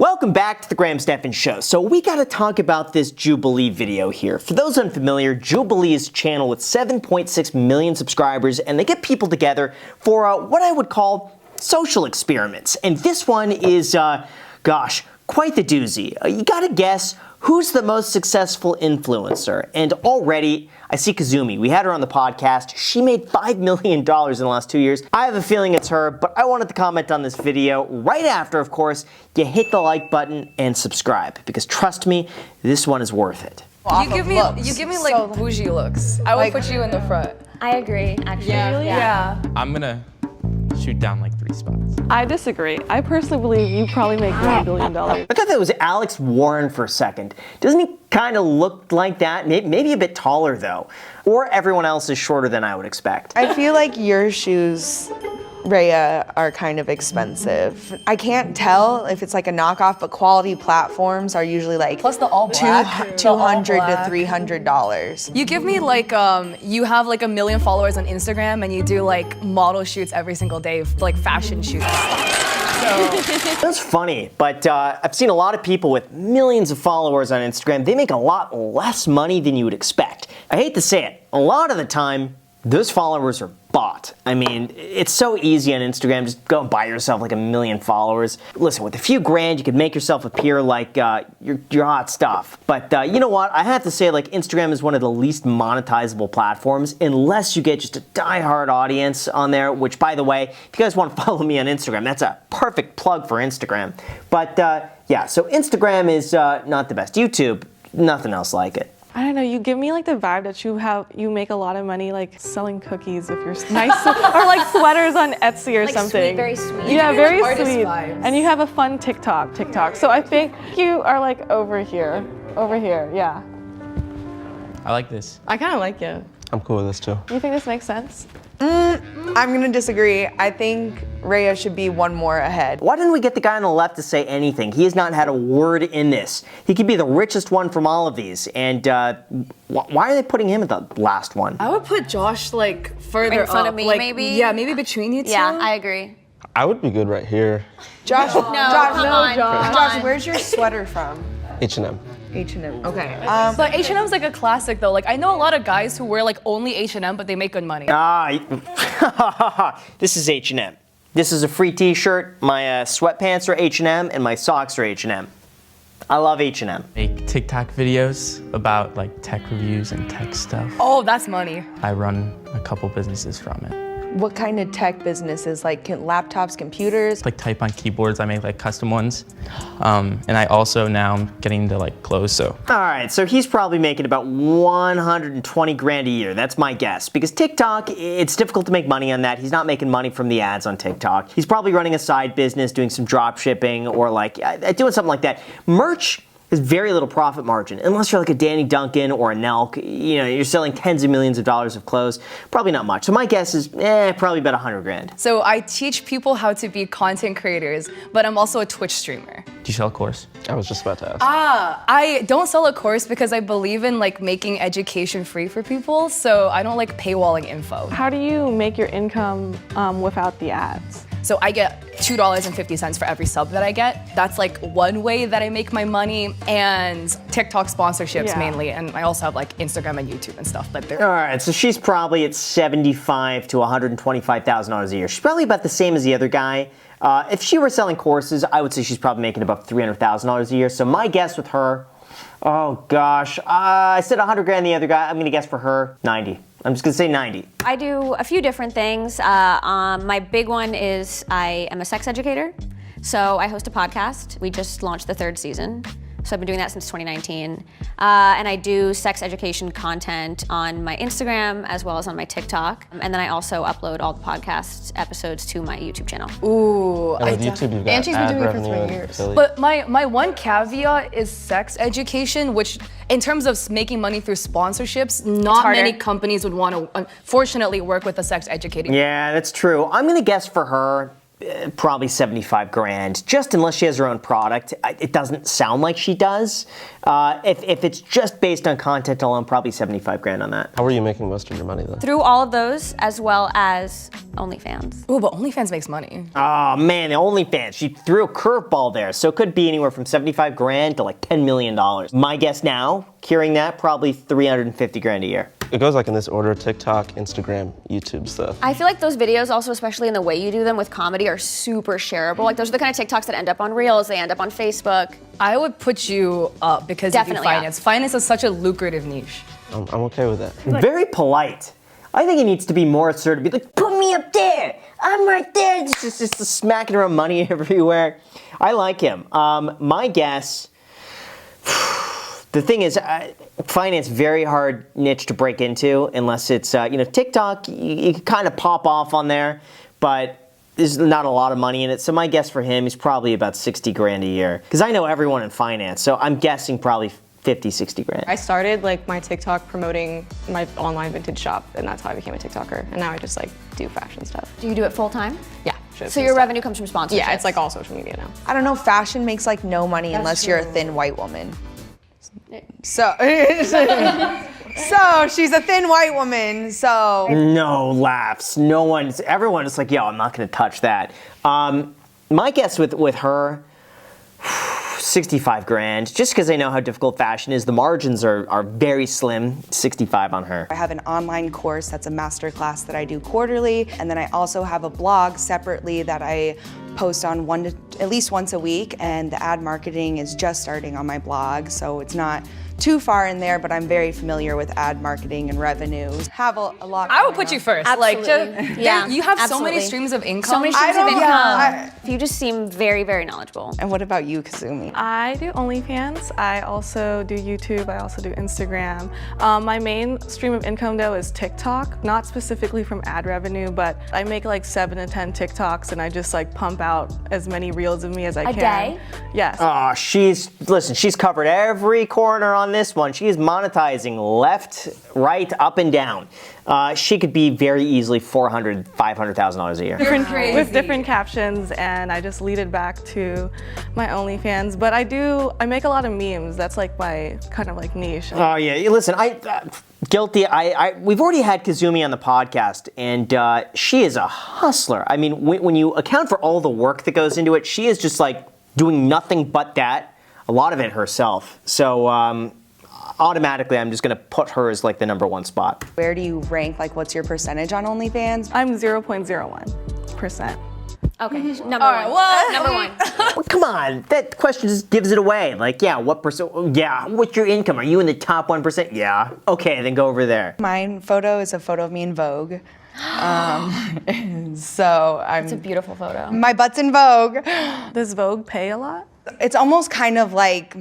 Welcome back to the Graham Stephan Show. So we gotta talk about this Jubilee video here. For those unfamiliar, Jubilee is a channel with 7.6 million subscribers, and they get people together for what I would call social experiments. And this one is, gosh, quite the doozy. You gotta guess who's the most successful influencer. And already, I see Kazumi. We had her on the podcast. She made $5 million in the last 2 years. I have a feeling it's her, but I wanted to comment on this video right after, of course, you hit the like button and subscribe, because trust me, this one is worth it. You give me like bougie looks. I would put you in the front. I agree, actually. Yeah. I'm gonna shoot down like 3 spots. I disagree. I personally believe you probably make $1 billion. I thought that was Alex Warren for a second. Doesn't he kind of look like that? Maybe a bit taller though. Or everyone else is shorter than I would expect. I feel like your shoes, Rhea, are kind of expensive. I can't tell if it's like a knockoff, but quality platforms are usually like Plus the all black. $200 to $300. You give me like, you have like 1 million followers on Instagram and you do like model shoots every single day, like fashion shoots. That's funny, but I've seen a lot of people with millions of followers on Instagram. They make a lot less money than you would expect. I hate to say it, a lot of the time, those followers are bought. I mean, it's so easy on Instagram, just go and buy yourself like 1 million followers. Listen, with a few grand, you could make yourself appear like you're hot stuff. But you know what? I have to say, like, Instagram is one of the least monetizable platforms unless you get just a die-hard audience on there, which, by the way, if you guys want to follow me on Instagram, that's a perfect plug for Instagram. But yeah, so Instagram is not the best. YouTube, nothing else like it. I don't know, you give me like the vibe that you make a lot of money like selling cookies if you're nice, or like sweaters on Etsy or Like something. sweet, very sweet. Yeah, very artist sweet. vibes. And you have a fun TikTok. So I think you are like over here, yeah. I like this. I kind of like it. I'm cool with this too. You think this makes sense? I'm gonna disagree. I think Rhea should be one more ahead. Why didn't we get the guy on the left to say anything? He has not had a word in this. He could be the richest one from all of these. And why are they putting him at the last one? I would put Josh like further In front up, of me, like, maybe? Yeah, maybe between you two. Yeah, I agree. I would be good right here. Josh, Come on. Josh, where's your sweater from? H&M. H&M. Okay. But H&M's like a classic though. Like I know a lot of guys who wear like only H&M, but they make good money. This is H&M. This is a free t-shirt, my sweatpants are H&M, and my socks are H&M. I love H&M. Make TikTok videos about like tech reviews and tech stuff. Oh, that's money. I run a couple businesses from it. What kind of tech businesses? Like laptops, computers? Like type on keyboards, I make like custom ones. And I also now am getting into like clothes, so. All right, so he's probably making about 120 grand a year. That's my guess. Because TikTok, it's difficult to make money on that. He's not making money from the ads on TikTok. He's probably running a side business, doing some drop shipping, or like doing something like that. Merch has very little profit margin, unless you're like a Danny Duncan or a Nelk. You know, you're selling tens of millions of dollars of clothes. Probably not much. So my guess is, probably about 100 grand. So I teach people how to be content creators, but I'm also a Twitch streamer. Do you sell a course? I was just about to ask. I don't sell a course because I believe in like making education free for people, so I don't like paywalling info. How do you make your income without the ads? So I get $2.50 for every sub that I get. That's like one way that I make my money, and TikTok sponsorships mainly, and I also have like Instagram and YouTube and stuff. But they're All right, so she's probably at $75,000 to $125,000 a year. She's probably about the same as the other guy. If she were selling courses, I would say she's probably making about $300,000 a year. So my guess with her, oh gosh, I said 100 grand the other guy. I'm gonna guess for her 90. I'm just gonna say 90. I do a few different things. My big one is I am a sex educator. So I host a podcast. We just launched the 3rd season. So I've been doing that since 2019. And I do sex education content on my Instagram as well as on my TikTok. And then I also upload all the podcast episodes to my YouTube channel. ooh. And with YouTube, you've got And she's been ad doing it for revenue 3 and years. affiliate. But my one caveat is sex education, which in terms of making money through sponsorships, not harder. many companies would want to, unfortunately, work with a sex educator. Yeah, that's true. I'm gonna guess for her probably 75 grand, just unless she has her own product. It doesn't sound like she does. If it's just based on content alone, probably 75 grand on that. How are you making most of your money though? Through all of those, as well as OnlyFans. Oh, but OnlyFans makes money. Oh man, the OnlyFans, she threw a curveball there. So it could be anywhere from 75 grand to like $10 million. My guess now, hearing that, probably 350 grand a year. It goes like in this order: TikTok, Instagram, YouTube stuff. I feel like those videos also, especially in the way you do them with comedy, are super shareable. Like those are the kind of TikToks that end up on Reels, they end up on Facebook. I would put you up because you do Definitely up. finance. Finance is such a lucrative niche. I'm okay with that. Very polite. I think he needs to be more assertive. Be like, put me up there. I'm right there. Just smacking around money everywhere. I like him. My guess. The thing is, finance very hard niche to break into unless it's TikTok. You can kind of pop off on there, but there's not a lot of money in it. So my guess for him is probably about 60 grand a year. Because I know everyone in finance, so I'm guessing probably 50, 60 grand. I started like my TikTok promoting my online vintage shop, and that's how I became a TikToker. And now I just like do fashion stuff. Do you do it full time? Yeah. So your revenue comes from sponsorships? Yeah, it's like all social media now. I don't know, fashion makes like no money unless you're a thin white woman. So, so she's a thin white woman, so. No laughs. Everyone's like, yo, I'm not gonna touch that. My guess with her, 65 grand, just because I know how difficult fashion is. The margins are very slim, 65 on her. I have an online course that's a master class that I do quarterly, and then I also have a blog separately that I post on at least once a week, and the ad marketing is just starting on my blog, so it's not too far in there, but I'm very familiar with ad marketing and revenues. Have a lot. I would put you first. Absolutely. Yeah. You have so absolutely. many streams of income. So many streams of income. Yeah, You just seem very, very knowledgeable. And what about you, Kazumi? I do OnlyFans. I also do YouTube. I also do Instagram. My main stream of income though is TikTok, not specifically from ad revenue, but I make like 7 to 10 TikToks and I just like pump out as many reels of me as I can. A day? Yes. Oh, she's covered every corner on this one. She is monetizing left, right, up, and down. She could be very easily $400,000, $500,000 a year. With different captions, and I just lead it back to my OnlyFans. But I make a lot of memes. That's like my kind of like niche. Oh yeah, listen, guilty. We've already had Kazumi on the podcast, and she is a hustler. I mean, when you account for all the work that goes into it, she is just like doing nothing but that. A lot of it herself. So automatically, I'm just gonna put her as like the #1 spot. Where do you rank? Like, what's your percentage on OnlyFans? I'm 0.01%. Okay, number one. what? Number one. Well, come on, that question just gives it away. Like, yeah, what percent? Yeah, what's your income? Are you in the top 1%? Yeah. Okay, then go over there. My photo is a photo of me in Vogue. So It's a beautiful photo. my butt's in Vogue. Does Vogue pay a lot? It's almost kind of like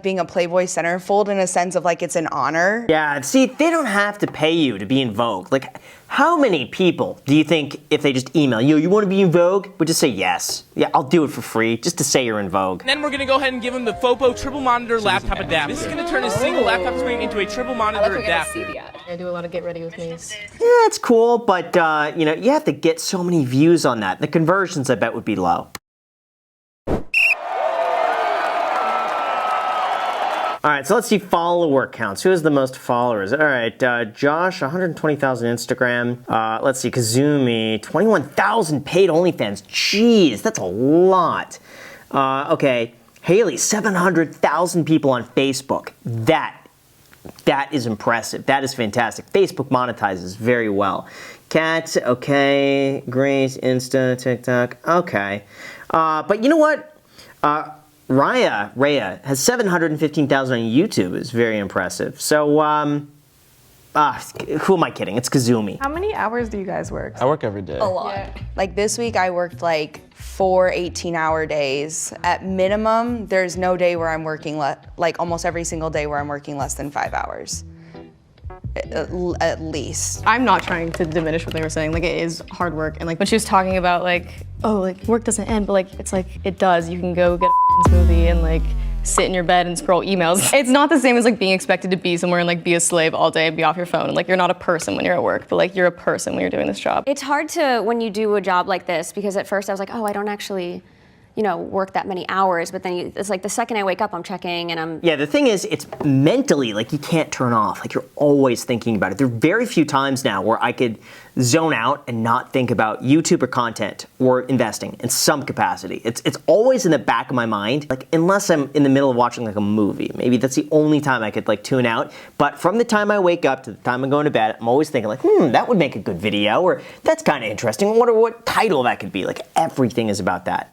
being a Playboy centerfold in a sense of like it's an honor. Yeah, see, they don't have to pay you to be in Vogue. Like, how many people do you think if they just email you want to be in Vogue, would just say yes? Yeah, I'll do it for free, just to say you're in Vogue. And then we're gonna go ahead and give him the FOPO triple monitor laptop adapter. This is gonna turn a single laptop screen into a triple monitor adapter. I do a lot of get ready with me's. Yeah, it's cool, but you have to get so many views on that. The conversions, I bet, would be low. All right, so let's see follower counts. Who has the most followers? All right, Josh, 120,000 Instagram. Let's see, Kazumi, 21,000 paid OnlyFans. Jeez, that's a lot. Okay, Haley, 700,000 people on Facebook. That is impressive. That is fantastic. Facebook monetizes very well. Kat, okay. Grace, Insta, TikTok, okay. But you know what? Raya has 715,000 on YouTube. It's very impressive. So, who am I kidding? It's Kazumi. How many hours do you guys work? I work every day. A lot. Like this week I worked like 4 18-hour days. At minimum, there's no day where I'm working like almost every single day where I'm working less than 5 hours. At least. I'm not trying to diminish what they were saying. Like, it is hard work. And like when she was talking about like, oh, like work doesn't end, but like it's like it does. You can go get a smoothie and like sit in your bed and scroll emails. It's not the same as like being expected to be somewhere and like be a slave all day and be off your phone. Like you're not a person when you're at work, but like you're a person when you're doing this job. It's hard to, when you do a job like this, because at first I was like, oh, I don't actually, you know, work that many hours, but then it's like the second I wake up, I'm checking and I'm... Yeah, the thing is, it's mentally, like, you can't turn off. Like, you're always thinking about it. There are very few times now where I could zone out and not think about YouTube or content or investing in some capacity. It's always in the back of my mind, like, unless I'm in the middle of watching, like, a movie. Maybe that's the only time I could, like, tune out. But from the time I wake up to the time I'm going to bed, I'm always thinking, like, that would make a good video, or that's kind of interesting. I wonder what title that could be. Like, everything is about that.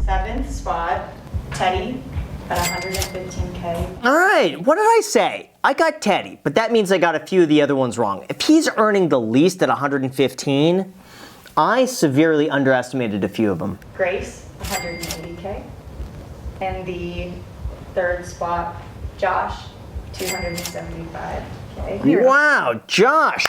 7th spot, Teddy at 115K. All right, what did I say? I got Teddy, but that means I got a few of the other ones wrong. If he's earning the least at 115, I severely underestimated a few of them. Grace, 180K. And the 3rd spot, Josh, 275K. Wow, Josh!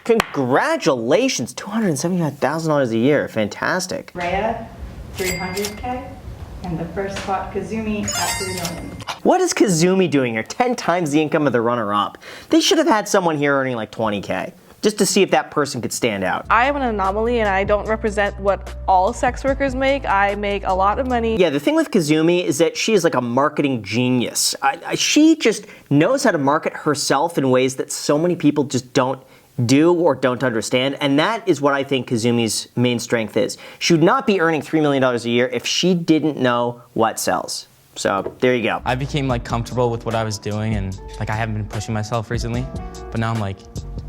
Congratulations, $275,000 a year. Fantastic. Rhea, 300K. And the 1st spot, Kazumi at 3 million. What is Kazumi doing here? 10 times the income of the runner-up. They should have had someone here earning like 20K, just to see if that person could stand out. I am an anomaly and I don't represent what all sex workers make. I make a lot of money. Yeah, the thing with Kazumi is that she is like a marketing genius. She just knows how to market herself in ways that so many people just don't do or don't understand, and that is what I think Kazumi's main strength is. She would not be earning $3 million a year if she didn't know what sells. So there you go. I became like comfortable with what I was doing, and like I haven't been pushing myself recently, but now I'm like,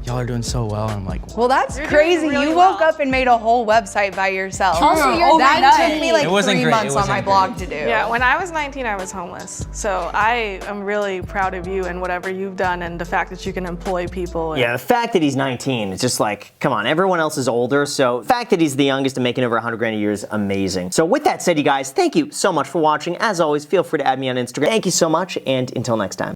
y'all are doing so well, and I'm like, Well, that's crazy. really You woke up and made a whole website by yourself. Also, you're that took me like It wasn't 3 great, months it on my wasn't blog great. to do. Yeah, when I was 19, I was homeless. So I am really proud of you and whatever you've done and the fact that you can employ people. And Yeah, the fact that he's 19 is just like, come on, everyone else is older, so the fact that he's the youngest and making over 100 grand a year is amazing. So with that said, you guys, thank you so much for watching. As always, feel free to add me on Instagram. Thank you so much, and until next time.